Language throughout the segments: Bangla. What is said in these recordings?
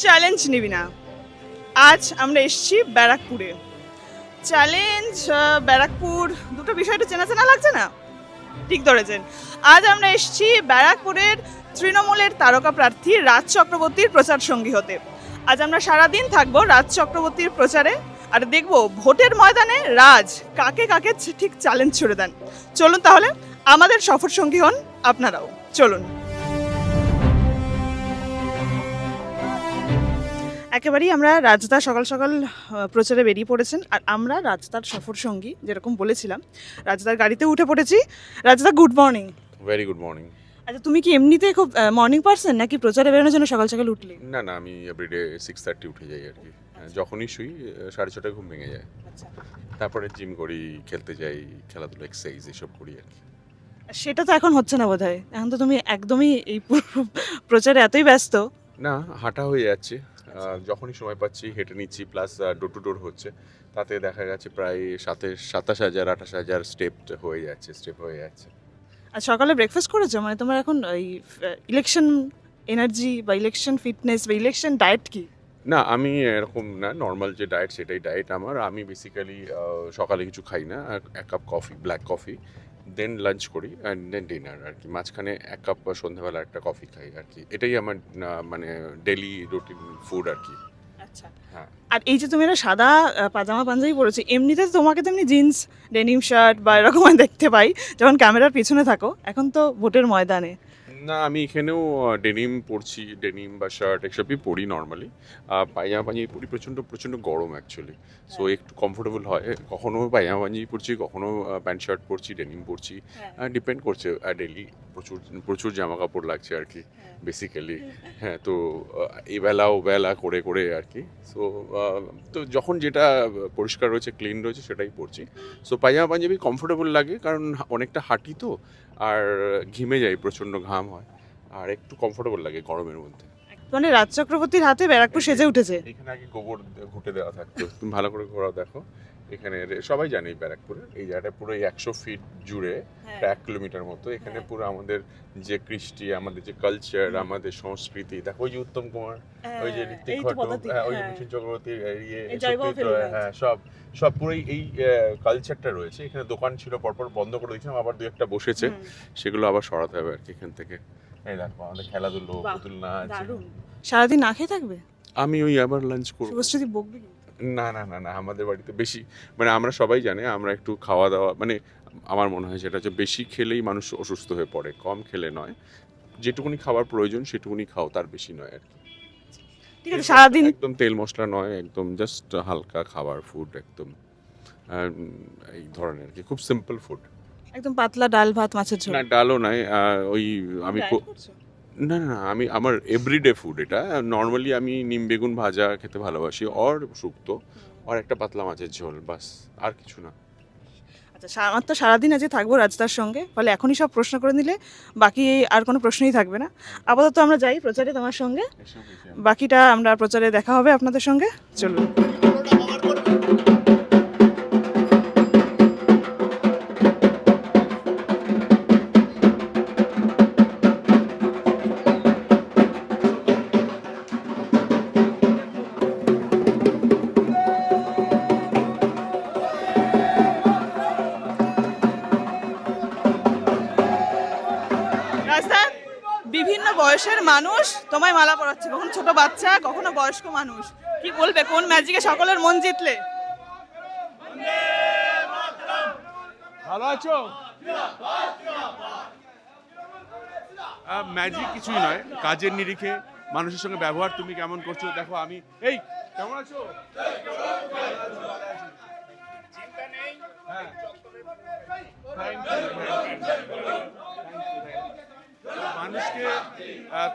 চ্যালেঞ্জ নিবি না। আজ আমরা এসেছি ব্যারাকপুরে। চ্যালেঞ্জ ব্যারাকপুর দুটো বিষয়টা চেনা চেনা লাগছে না? ঠিক ধরেছেন। আজ আমরা এসেছি ব্যারাকপুরের তৃণমূলের তারকা প্রার্থী রাজ চক্রবর্তীর প্রচার সঙ্গী হতে। আজ আমরা সারাদিন থাকবো রাজ চক্রবর্তীর প্রচারে আর দেখবো ভোটের ময়দানে রাজ কাকে কাকে ঠিক চ্যালেঞ্জ ছুড়ে দেন। চলুন তাহলে আমাদের সফর সঙ্গী হন আপনারাও, চলুন। একেবারেই আমরা রাজদা সকাল সকাল প্রচারে বেরিয়ে পড়েছেন আর আমরা রাজদার সফর সঙ্গী যেরকম বলেছিলাম রাজদার গাড়িতে উঠে পড়েছি। রাজদা good morning. Very good morning. আচ্ছা, তুমি কি এমনিতে খুব মর্নিং পারসন নাকি প্রচারে বেরোনোর জন্য সকাল সকাল উঠলে? না না, আমি এভরিডে 6:30 উঠে যাই আর কি। যখনই শুই 6:30 ঘুম ভেঙে যায়। আচ্ছা, তারপরে জিম করি, খেলতে যাই, খেলাধুলা এক্সারসাইজ এসব করি আর কি। সেটা তো এখন হচ্ছে না বোধহয়। এখন তো তুমি একদমই এই পুরো প্রচারে এতই ব্যস্ত। না, হাঁটা হয়ে যাচ্ছে। যখনই সময় পাচ্ছি হেঁটে নিচ্ছি, প্লাস ডোর টু ডোর হচ্ছে। তাতে দেখা গেছে প্রায় 27,000-28,000 স্টেপ হয়ে যাচ্ছে। আর সকালে ব্রেকফাস্ট করেছো? মানে তোমার এখন ওই ইলেকশন এনার্জি বা ইলেকশন ফিটনেস বা ইলেকশন ডায়েট কি? না, আমি এরকম না, নর্মাল যে ডায়েট সেটাই ডায়েট আমার। আমি বেসিক্যালি সকালে কিছু খাই না, 1 কাপ কফি, ব্ল্যাক কফি, দেন লাঞ্চ করি অ্যান্ড দেন ডিনার আর কি। মাঝখানে 1 কাপ সন্ধ্যাবেলা একটা কফি খাই আর কি। এটাই আমার মানে ডেলি রুটিন ফুড আর কি। আচ্ছা, হ্যাঁ। আর এই যে তুমি একটা সাদা পাজামা পাঞ্জাবি পরেছো, এমনিতে তো তোমাকে তো এমনি জিন্স ডেনিম শার্ট বা এরকম আমি দেখতে পাই যখন ক্যামেরার পিছনে থাকো। এখন তো ভোটের ময়দানে। না, আমি এখানেও ডেনিম পরছি, ডেনিম বা শার্ট এসবই পরি নর্মালি। পায়জামা পাঞ্জাবি পরি, প্রচণ্ড প্রচণ্ড গরম অ্যাকচুয়ালি। সো একটু কমফোর্টেবল হয়। কখনো পায়জামা পাঞ্জাবি পরছি, কখনো প্যান্ট শার্ট পরছি, ডেনিম পরছি। ডিপেন্ড করছে। ডেলি প্রচুর প্রচুর জামা কাপড় লাগছে আর কি বেসিক্যালি। হ্যাঁ, তো এবেলা ওবেলা করে করে আর কি। সো তো যখন যেটা পরিষ্কার রয়েছে, ক্লিন রয়েছে সেটাই পরছি। সো পায়জামা পাঞ্জাবি কমফোর্টেবল লাগে, কারণ অনেকটা হাঁটি তো, আর ঘিমে যাই, প্রচণ্ড ঘাম হয়, আর একটু কমফোর্টেবল লাগে গরমের মধ্যে। মানে রাজ চক্রবর্তীর হাতে ব্যারাকপুর সেজে উঠেছে। এখানে আগে গোবর ঘুটে দেওয়া থাকতো, তুমি ভালো করে ঘোরাও দেখো। এখানে সবাই জানে এই ব্যারাকপুরে এই জায়গাটা পুরো 100 ফিট জুড়ে, 1 কিলোমিটার মতো। এখানে পুরো আমাদের যে কৃষ্টি, আমাদের যে কালচার, আমাদের সংস্কৃতি, দেখো ওই যে উত্তম কুমার, ওই যে ঋত্বিক ঘটক, ওই যে মিঠুন চক্রবর্তীর হ্যাঁ, সব পুরোই এই কালচারটা রয়েছে। এখানে দোকান ছিল, পরপর বন্ধ করে দিয়েছিলাম, আবার 2-1টা বসেছে, সেগুলো আবার সরাতে হবে আর কি এখান থেকে। এই দেখো আমাদের খেলাধুলো, পুতুল নাচ। সারাদিন না খেয়ে থাকবে? আমি ওই আবার লাঞ্চ করবো। শুভশ্রী বকবে কি? না না না না, আমাদের বাড়িতে বেশি, মানে আমরা সবাই জানে আমরা একটু খাওয়া দাওয়া, মানে আমার মনে হয় সেটা হচ্ছে বেশি খেলেই মানুষ অসুস্থ হয়ে পড়ে, কম খেলে নয়। যেটুকুনি খাবার প্রয়োজন সেটুকুনি খাও, তার বেশি নয় আর কি। ঠিক আছে, সারাদিন একদম তেল মশলা নয়, একদম জাস্ট হালকা খাবার, ফুড একদম এই ধরনের আর কি, খুব সিম্পল ফুড। একদম পাতলা ডাল ভাত মাছের ঝোল? না, ডালও নাই। ওই আমি ডায়েট করছো? না না, আমি আমার এভরিডে ফুড এটা। নর্মালি আমি নিম বেগুন ভাজা খেতে ভালোবাসি, অর শুক্তো, আর একটা পাতলা মাছের ঝোল, বাস, আর কিছু না। আচ্ছা, আমার তো সারাদিন আজকে থাকবো রাজদার সঙ্গে, ফলে এখনই সব প্রশ্ন করে নিলে বাকি আর কোনো প্রশ্নই থাকবে না। আপাতত আমরা যাই প্রচারে তোমার সঙ্গে, বাকিটা আমরা প্রচারে দেখা হবে আপনাদের সঙ্গে। চলুন। রাজদা, বিভিন্ন বয়সের মানুষ তোমায় মালা পরাচ্ছে, কখনো ছোট বাচ্চা, কখনো বয়স্ক মানুষ। কি বলবে, কোন ম্যাজিকে সকলের মন জিতলে? ভালো আছো? ম্যাজিক কিছুই নয়, কাজের নিরিখে মানুষের সঙ্গে ব্যবহার তুমি কেমন করছো দেখো। আমি এই কেমন আছো? হ্যাঁ, মানুষকে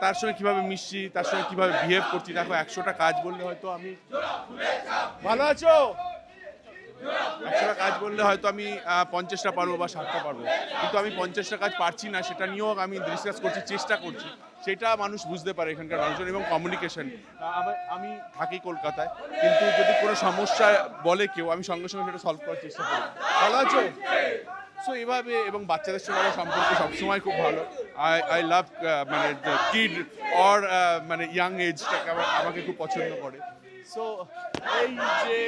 তার সঙ্গে কিভাবে মিশছি, তার সঙ্গে কিভাবে বিহেভ করছি দেখো। 100টা কাজ বললে হয়তো আমি, ভালো আছো, 100টা কাজ বললে হয়তো আমি 50টা পারবো বা 60টা পারবো, কিন্তু আমি 50টা কাজ পারছি না, সেটা নিয়েও আমি ডিসকাস করছি, চেষ্টা করছি, সেটা মানুষ বুঝতে পারে এখানকার মানুষজন। এবং কমিউনিকেশন, আমি থাকি কলকাতায়, কিন্তু যদি কোনো সমস্যা বলে কেউ, আমি সঙ্গে সঙ্গে সেটা সলভ করার চেষ্টা করি। ভালো আছো? সো এভাবে, এবং বাচ্চাদের সঙ্গে আমার সম্পর্ক সবসময় খুব ভালো। আই লাভ মানে কিড অর মানে ইয়াং এজটাকে আমাকে খুব পছন্দ করে। সো এই যে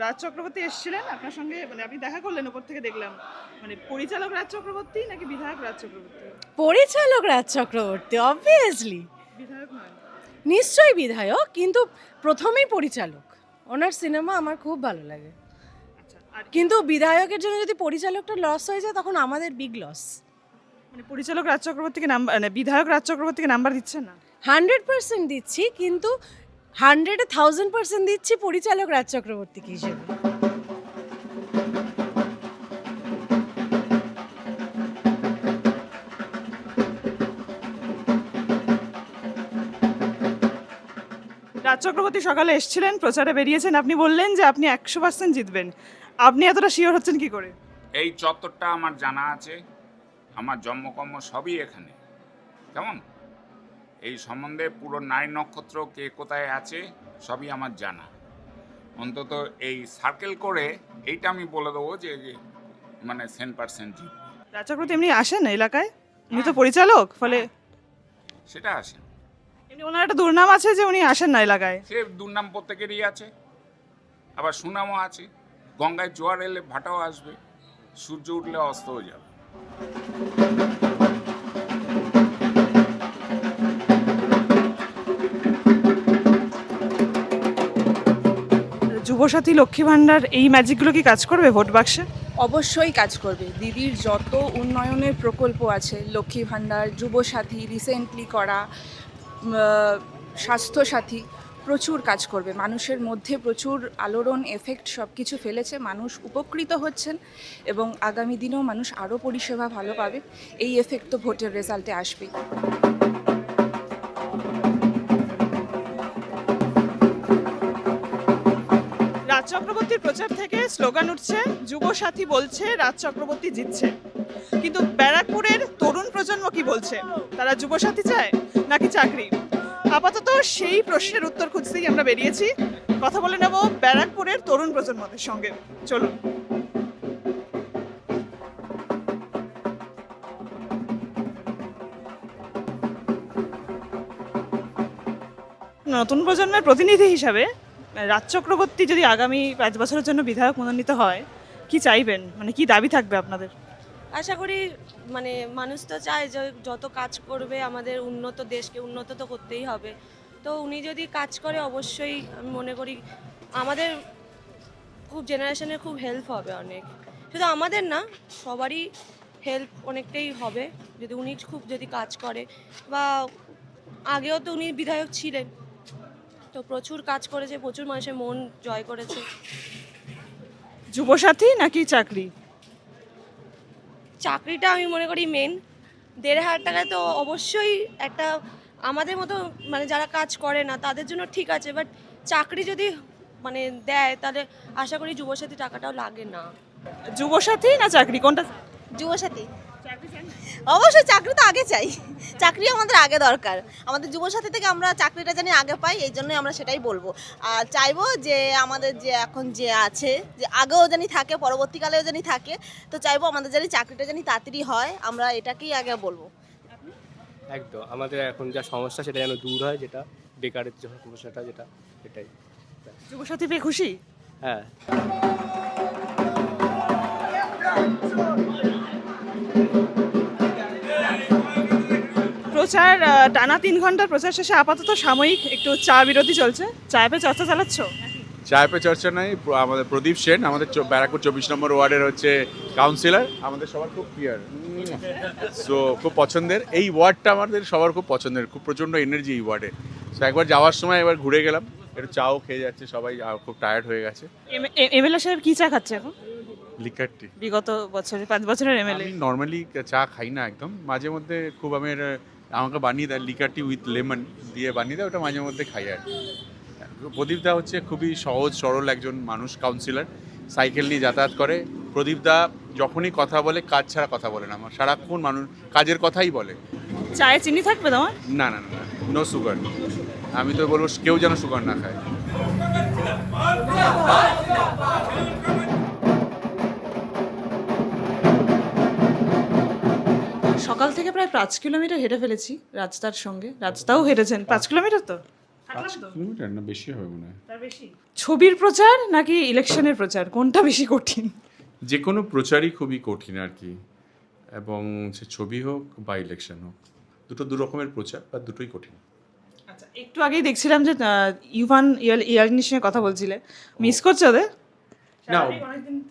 রাজ চক্রবর্তী এসেছিলেন আপনার সঙ্গে, মানে আপনি দেখা করলেন ওপর থেকে দেখলাম, মানে পরিচালক রাজ চক্রবর্তী নাকি বিধায়ক রাজ চক্রবর্তী? পরিচালক রাজ চক্রবর্তী অবভিয়াসলি, বিধায়ক নয়? নিশ্চয়ই বিধায়ক, কিন্তু প্রথমেই পরিচালক। ওনার সিনেমা আমার খুব ভালো লাগে, আচ্ছা, আর কিন্তু বিধায়কের জন্য যদি পরিচালকটা লস হয়ে যায় তখন আমাদের বিগ লস। মানে পরিচালক রাজ চক্রবর্তীকে নাম্বার, মানে বিধায়ক রাজ চক্রবর্তীকে নাম্বার দিচ্ছেন না? 100% দিচ্ছি, কিন্তু 100-1000% দিচ্ছি পরিচালক রাজ চক্রবর্তীকে হিসেবে। রাজ চক্রবর্তী সকালে এসেছিলেন, প্রচারে বেরিয়েছেন, আপনি বললেন যে আপনি 100% জিতবেন। আপনি এতটা শিওর হচ্ছেন কি করে? এই চত্বরটা আমার জানা আছে, আমার জন্মকর্ম সবই এখানে। কেমন এই সম্বন্ধে পুরো নারী নক্ষত্র কে কোথায় আছে সবই আমার জানা। অন্তত এই সার্কেল করে এইটা আমি বলে দেবো যে মানে 100% জিতবে। রাজ চক্রবর্তী এমনি আসেন এলাকায়, উনি তো পরিচালক, ফলে সেটা আসে। এমনি ওনার একটা দুর্নাম আছে যে উনি আসেন না এলাকায়। সে দুর্নাম প্রত্যেকেরই আছে, আবার সুনামও আছে। গঙ্গায় জোয়ার এলে ভাটাও আসবে, সূর্য উঠলে অস্তও যাবে। যুবসাথী, লক্ষ্মী ভাণ্ডার, এই ম্যাজিকগুলো কি কাজ করবে ভোট বাক্সে? অবশ্যই কাজ করবে। দিদির যত উন্নয়নের প্রকল্প আছে, লক্ষ্মী ভাণ্ডার, যুবসাথী, রিসেন্টলি করা স্বাস্থ্যসাথী, প্রচুর কাজ করবে। মানুষের মধ্যে প্রচুর আলোড়ন এফেক্ট সব কিছু ফেলেছে, মানুষ উপকৃত হচ্ছেন এবং আগামী দিনেও মানুষ আরও পরিষেবা ভালো পাবে। এই এফেক্ট তো ভোটের রেজাল্টে আসবেই। রাজ চক্রবর্তীর প্রচার থেকে স্লোগান উঠছে, যুবসাথী বলছে রাজ চক্রবর্তী জিতছে। কিন্তু ব্যারাকপুরের তরুণ প্রজন্ম কি বলছে? তারা যুবসাথী চায় নাকি চাকরি? আপাতত সেই প্রশ্নের উত্তর খুঁজতেই আমরা বেরিয়েছি। কথা বলে নেব ব্যারাকপুরের তরুণ প্রজন্মদের সঙ্গে, চলুন। নতুন প্রজন্মের প্রতিনিধি হিসাবে রাজ চক্রবর্তী যদি আগামী 5 বছরের জন্য বিধায়ক মনোনীত হয়, কি চাইবেন, মানে কি দাবি থাকবে আপনাদের? আশা করি মানে মানুষ তো চায় যে যত কাজ করবে আমাদের উন্নত, দেশকে উন্নত তো করতেই হবে। তো উনি যদি কাজ করে অবশ্যই আমি মনে করি আমাদের খুব জেনারেশনের খুব হেল্প হবে অনেক। শুধু আমাদের না, সবারই হেল্প অনেকটাই হবে যদি উনি খুব যদি কাজ করে। বা আগেও তো উনি বিধায়ক ছিলেন, তো প্রচুর কাজ করেছে, প্রচুর মানুষের মন জয় করেছে। যুবসাথী নাকি চাকরি? চাকরিটা আমি মনে করি মেন। 1,500 টাকায় তো অবশ্যই একটা আমাদের মতো মানে যারা কাজ করে না তাদের জন্য ঠিক আছে, বাট চাকরি যদি মানে দেয় তাহলে আশা করি যুবসাথী টাকাটাও লাগে না। যুবসাথী না চাকরি, কোনটা? যুবসাথী, অবশ্যই চাকরি তো আগে চাই, চাকরি আমাদের আগে দরকার। আমাদের যুবসাথী থেকে আমরা চাকরিটা জানি আগে পাই, এই জন্যই আমরা সেটাই বলবো। আর চাইবো যে আমাদের যে এখন যে আছে, যে আগেও জানি থাকে, পরবর্তীকালেও জানি থাকে, তো চাইবো আমাদের জানি চাকরিটা জানি তাড়াতাড়ি হয়, আমরা এটাকেই আগে বলবো। একদম আমাদের এখন যা সমস্যা সেটা যেন দূর হয়, যেটা বেকারের যে সমস্যাটা, যেটা এটাই। যুবসাথী পেয়ে খুশি? হ্যাঁ, প্রচার টানা 3 ঘন্টার প্রচার শেষে আপাতত সাময়িক একটু চা বিরতি চলছে। চায় পে চর্চা চালাচ্ছ? চায় পে চর্চা নাই, আমাদের প্রদীপ সেন, আমাদের ব্যারাকপুর 24 নম্বর ওয়ার্ডের হচ্ছে কাউন্সিলর, আমাদের সবার খুব প্রিয়ার, সো খুব পছন্দের। এই ওয়ার্ডটা আমাদের সবার খুব পছন্দের, খুব প্রচণ্ড এনার্জি এই ওয়ার্ডে। সো একবার যাওয়ার সময় এবার ঘুরে গেলাম, একটু চাও খেয়ে যাচ্ছে সবাই, খুব টায়ার্ড হয়ে গেছে। এমএলএ সাহেব কি চা খাচ্ছে এখন? লিকার টি। বিগত বছরে 5 বছরের এমএলএ। আমি নর্মালি চা খাই না একদম, মাঝে মধ্যে খুব আমাকে বানিয়ে দেয় লিকার টি উইথ লেমন দিয়ে বানিয়ে দেয়, ওটা মাঝে মধ্যে খাই আর কি। প্রদীপদা হচ্ছে খুবই সহজ সরল একজন মানুষ, কাউন্সিলর, সাইকেল নিয়ে যাতায়াত করে, প্রদীপদা যখনই কথা বলে কাজ ছাড়া কথা বলে না, আমার সারাক্ষণ মানুষ কাজের কথাই বলে। চায়ে চিনি থাকবে তোমার? না না না, নো সুগার। আমি তো বলবো কেউ যেন সুগার না খায়। সকাল থেকে প্রায় 5 কিলোমিটার হেঁটে ফেলেছি রাজদার সঙ্গে। রাজদাও হেঁটেছেন 5 কিলোমিটার তো? 5 কিলোমিটার না, বেশি হবে মনে হয়। ছবির প্রচার নাকি ইলেকশনের প্রচার, কোনটা বেশি কঠিন? যে কোনো প্রচারই খুবই কঠিন আর কি, এবং সে ছবি হোক বা ইলেকশন হোক, দুটো দু রকমের প্রচার, বা দুটোই কঠিন। আচ্ছা, একটু আগেই দেখছিলাম যে ইউভান ইয়ালনির সঙ্গে কথা বলছিলে, মিস করছো ওদের? না,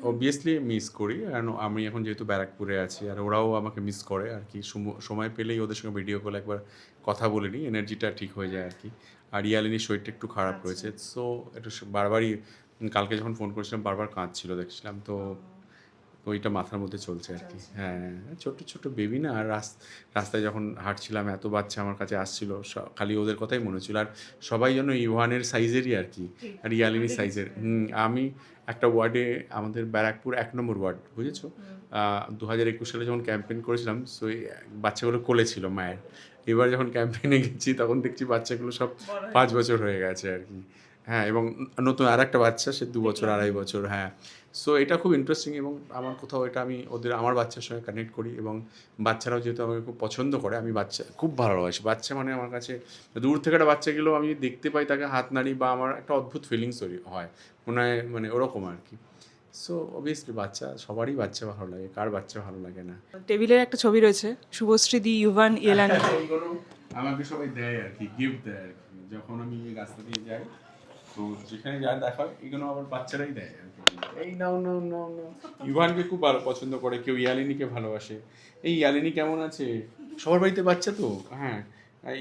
অবভিয়াসলি মিস করি, কারণ আমি এখন যেহেতু ব্যারাকপুরে আছি, আর ওরাও আমাকে মিস করে আর কি। সময় পেলেই ওদের সঙ্গে ভিডিও কলে একবার কথা বলে নিই, এনার্জিটা ঠিক হয়ে যায় আর কি। আর ইয়ালিনীর শরীরটা একটু খারাপ রয়েছে, সো একটু বারবারই, কালকে যখন ফোন করেছিলাম বারবার কাঁদছিল দেখছিলাম, তো ওইটা মাথার মধ্যে চলছে আর কি। হ্যাঁ, ছোট্ট ছোট্ট বেবি না, আর রাস্তায় যখন হাঁটছিলাম এত বাচ্চা আমার কাছে আসছিল, খালি ওদের কথাই মনে হচ্ছিল। আর সবাই যেন ইউহানের সাইজেরই আর কি, আর ইয়ালিনীর সাইজের। আমি একটা ওয়ার্ডে, আমাদের ব্যারাকপুর 1 নম্বর ওয়ার্ড, বুঝেছো, 2021 সালে যখন ক্যাম্পেইন করেছিলাম, সো এই বাচ্চাগুলো কোলে ছিল মায়ের। এবার যখন ক্যাম্পেইনে গেছি তখন দেখছি বাচ্চাগুলো সব 5 বছর হয়ে গেছে আর কি। হ্যাঁ, এবং নতুন আর একটা বাচ্চা, সে 2 বছর 2.5 বছর। হ্যাঁ, সো এটা খুব ইন্টারেস্টিং, এবং আমার কোথাও এটা আমি আমার বাচ্চার সঙ্গে কানেক্ট করি, এবং বাচ্চারাও যেহেতু আমাকে খুব পছন্দ করে, আমি বাচ্চা খুব ভালোবাসি। বাচ্চা মানে আমার কাছে, দূর থেকে একটা বাচ্চা গেলেও আমি দেখতে পাই, তাকে হাত নাড়ি, বা আমার একটা অদ্ভুত ফিলিংস তৈরি হয়, মনে হয় মানে ওরকম আর কি। সো অবভিয়াসলি বাচ্চা, সবারই বাচ্চা ভালো লাগে, কার বাচ্চা ভালো লাগে না। টেবিলের একটা ছবি রয়েছে, শুভশ্রী দি, ইউভান ইয়ালানি। এইগুলো আমাকে সবাই দেয় আর কি, গিফট দেয় আর কি, যখন আমি এই রাস্তা দিয়ে যাই, তো যেখানে যা দেখা হয় এগুলো আবার বাচ্চারাই দেয় আর কি। এই নাও নাও নাও নাও। ইভানকে খুব ভালো পছন্দ করে, কেউ ইয়ালিনীকে ভালোবাসে। এই ইয়ালিনী কেমন আছে, সবার বাড়িতে বাচ্চা তো, হ্যাঁ,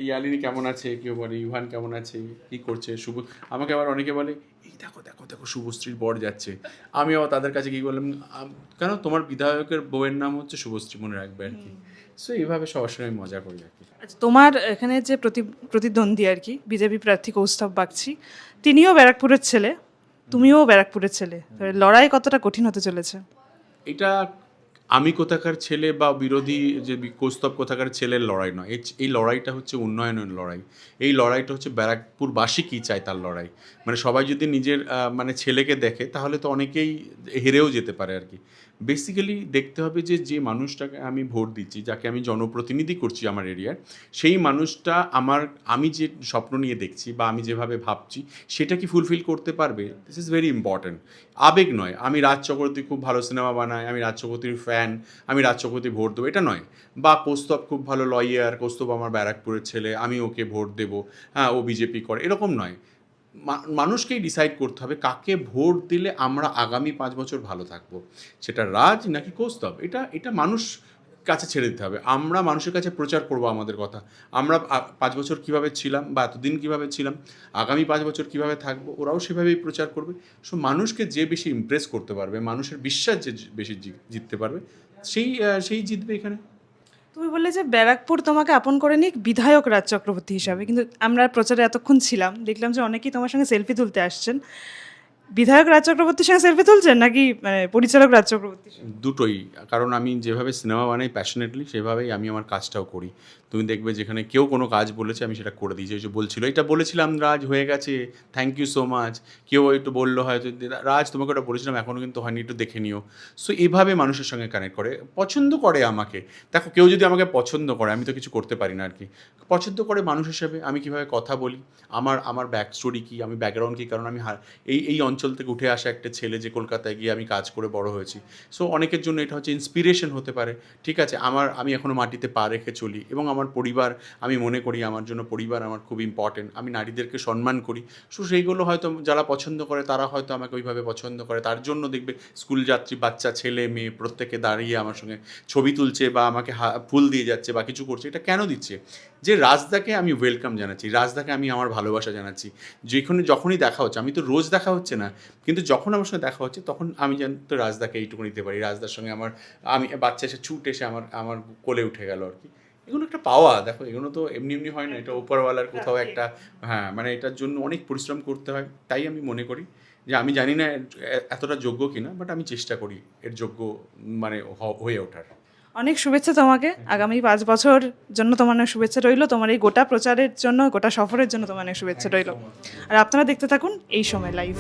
ইয়ালিনী কেমন আছে, কেউ বলে ইভান কেমন আছে, কি করছে শুভ। আমাকে আবার অনেকে বলে এই দেখো দেখো দেখো শুভশ্রীর বর যাচ্ছে। আমি আবার তাদের কাছে কি বললাম, কেন তোমার বিধায়কের বউয়ের নাম হচ্ছে শুভশ্রী, মনে রাখবে আর কি। সো এইভাবে সবার সঙ্গে মজা করি আর কি। আচ্ছা, তোমার এখানে যে প্রতিদ্বন্দ্বী আর কি, বিজেপি প্রার্থী কৌস্তব বাগচি, তিনিও ব্যারাকপুরের ছেলে, তুমিও ব্যারাকপুরের ছেলে, লড়াই কতটা কঠিন হতে চলেছে? এটা আমি কোথাকার ছেলে বা বিরোধী যে কৌস্তব কোথাকার ছেলের লড়াই নয়, এই লড়াইটা হচ্ছে উন্নয়নের লড়াই। এই লড়াইটা হচ্ছে ব্যারাকপুরবাসী কী চায় তার লড়াই। মানে সবাই যদি নিজের মানে ছেলেকে দেখে, তাহলে তো অনেকেই হেরেও যেতে পারে আর কি। বেসিক্যালি দেখতে হবে যে যে মানুষটাকে আমি ভোট দিচ্ছি, যাকে আমি জনপ্রতিনিধি করছি আমার এরিয়ার, সেই মানুষটা আমি যে স্বপ্ন নিয়ে দেখছি বা আমি যেভাবে ভাবছি, সেটা কি ফুলফিল করতে পারবে। This is very important. আবেগ নয়, আমি রাজ চক্রবর্তী খুব ভালো সিনেমা বানায়, আমি রাজ চক্রবর্তীর ফ্যান, আমি রাজ চক্রবর্তী ভোট দেবো, এটা নয়। বা কৌস্তব খুব ভালো লয়ার, কৌস্তব আমার ব্যারাকপুরের ছেলে, আমি ওকে ভোট দেবো, হ্যাঁ ও বিজেপি করে, এরকম নয়। মানুষকেই ডিসাইড করতে হবে কাকে ভোট দিলে আমরা আগামী 5 বছর ভালো থাকবো, সেটা রাজ নাকি কৌস্তব, এটা মানুষ কাছে ছেড়ে দিতে হবে। আমরা মানুষের কাছে প্রচার করব আমাদের কথা, আমরা 5 বছর কিভাবে ছিলাম বা এতদিন কিভাবে ছিলাম, আগামী 5 বছর কিভাবে থাকবো, ওরাও সেভাবেই প্রচার করবে। সো মানুষকে যে বেশি ইমপ্রেস করতে পারবে, মানুষের বিশ্বাস যে বেশি জিততে পারবে, সেই জিতবে এখানে। তুমি বললে যে ব্যারাকপুর তোমাকে আপন করে নিক বিধায়ক রাজ চক্রবর্তী হিসাবে, কিন্তু আমরা প্রচারে এতক্ষণ ছিলাম, দেখলাম যে অনেকেই তোমার সঙ্গে সেলফি তুলতে আসছেন। বিধায়ক রাজ চক্রবর্তীর সঙ্গে সেলফি তুলছেন নাকি মানে পরিচালক রাজ চক্রবর্তীর সঙ্গে? দুটোই, কারণ আমি যেভাবে সিনেমা বানাই প্যাশনেটলি, সেভাবেই আমি আমার কাজটাও করি। তুমি দেখবে যেখানে কেউ কোনো কাজ বলেছে আমি সেটা করে দিয়েছি। ওই যে বলছিল এটা বলেছিলাম রাজ, হয়ে গেছে, থ্যাংক ইউ সো মাচ। কেউ একটু বললো হয়তো রাজ তোমাকে ওটা বলেছিলাম, এখনও কিন্তু হয়নি, একটু দেখে নিও। সো এইভাবে মানুষের সঙ্গে কানেক্ট করে, পছন্দ করে আমাকে। দেখো কেউ যদি আমাকে পছন্দ করে, আমি তো কিছু করতে পারি না আর কি, পছন্দ করে মানুষ হিসেবে আমি কীভাবে কথা বলি, আমার ব্যাক স্টোরি কী, আমি ব্যাকগ্রাউন্ড কী, কারণ আমি এই অঞ্চল থেকে উঠে আসা একটা ছেলে যে কলকাতায় গিয়ে আমি কাজ করে বড় হয়েছি। সো অনেকের জন্য এটা হচ্ছে ইন্সপিরেশন হতে পারে, ঠিক আছে। আমি এখনও মাটিতে পা রেখে চলি, এবং আমার পরিবার, আমি মনে করি আমার জন্য পরিবার আমার খুব ইম্পর্টেন্ট, আমি নারীদেরকে সম্মান করি। সো সেইগুলো হয়তো যারা পছন্দ করে তারা হয়তো আমাকে ওইভাবে পছন্দ করে। তার জন্য দেখবে স্কুল যাত্রী বাচ্চা ছেলে মেয়ে প্রত্যেকে দাঁড়িয়ে আমার সঙ্গে ছবি তুলছে, বা আমাকে ফুল দিয়ে যাচ্ছে বা কিছু করছে। এটা কেন দিচ্ছে, যে রাজদাকে আমি ওয়েলকাম জানাচ্ছি, রাজদাকে আমি আমার ভালোবাসা জানাচ্ছি। যখনই দেখা হচ্ছে, আমি তো রোজ দেখা হচ্ছে না, কিন্তু যখন আমার সঙ্গে দেখা হচ্ছে তখন আমি তো রাজদাকে এইটুকু নিতে পারি। রাজদার সঙ্গে আমি বাচ্চা এসে ছুট এসে আমার কোলে উঠে গেল আর কি। এগুলো একটা পাওয়া, দেখো এগুলো তো এমনি এমনি হয় না, এটা ওপরওয়ালার কোথাও একটা, হ্যাঁ মানে এটার জন্য অনেক পরিশ্রম করতে হয়। তাই আমি মনে করি যে আমি জানি না এতটা যোগ্য কিনা, বাট আমি চেষ্টা করি এর যোগ্য মানে হয়ে ওঠার। অনেক শুভেচ্ছা তোমাকে, আগামী 5 বছর জন্য তোমার অনেক শুভেচ্ছা রইলো, তোমার এই গোটা প্রচারের জন্য, গোটা সফরের জন্য তোমার অনেক শুভেচ্ছা রইলো। আর আপনারা দেখতে থাকুন এই সময় লাইভ।